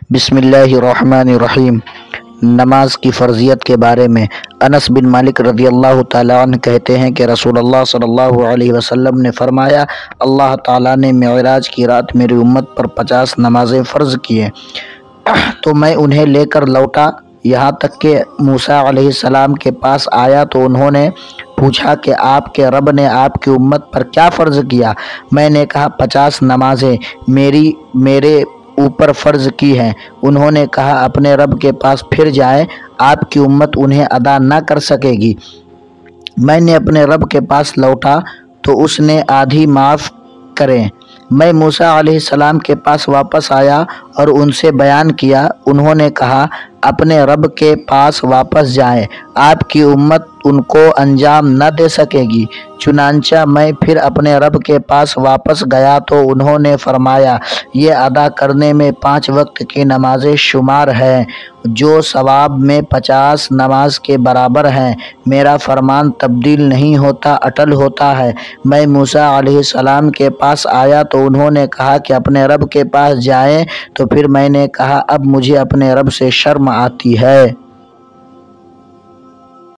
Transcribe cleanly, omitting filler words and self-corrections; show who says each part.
Speaker 1: بسم اللہ الرحمن الرحیم۔ نماز کی فرضیت کے بارے میں انس بن مالک رضی اللہ تعالیٰ عنہ کہتے ہیں کہ رسول اللہ صلی اللہ علیہ وسلم نے فرمایا، اللہ تعالیٰ نے معراج کی رات میری امت پر 50 نمازیں فرض کیے، تو میں انہیں لے کر لوٹا یہاں تک کہ موسیٰ علیہ السلام کے پاس آیا تو انہوں نے پوچھا کہ آپ کے رب نے آپ کی امت پر کیا فرض کیا؟ میں نے کہا 50 نمازیں میرے اوپر فرض کی ہیں۔ انہوں نے کہا اپنے رب کے پاس پھر جائیں، آپ کی امت انہیں ادا نہ کر سکے گی۔ میں نے اپنے رب کے پاس لوٹا تو اس نے آدھی معاف کریں۔ میں موسیٰ علیہ السلام کے پاس واپس آیا اور ان سے بیان کیا۔ انہوں نے کہا اپنے رب کے پاس واپس جائیں، آپ کی امت ان کو انجام نہ دے سکے گی۔ چنانچہ میں پھر اپنے رب کے پاس واپس گیا تو انہوں نے فرمایا، یہ ادا کرنے میں 5 وقت کی نمازیں شمار ہیں جو ثواب میں 50 نماز کے برابر ہیں۔ میرا فرمان تبدیل نہیں ہوتا، اٹل ہوتا ہے۔ میں موسیٰ علیہ السلام کے پاس آیا تو انہوں نے کہا کہ اپنے رب کے پاس جائیں، تو پھر میں نے کہا اب مجھے اپنے رب سے شرم آتی ہے۔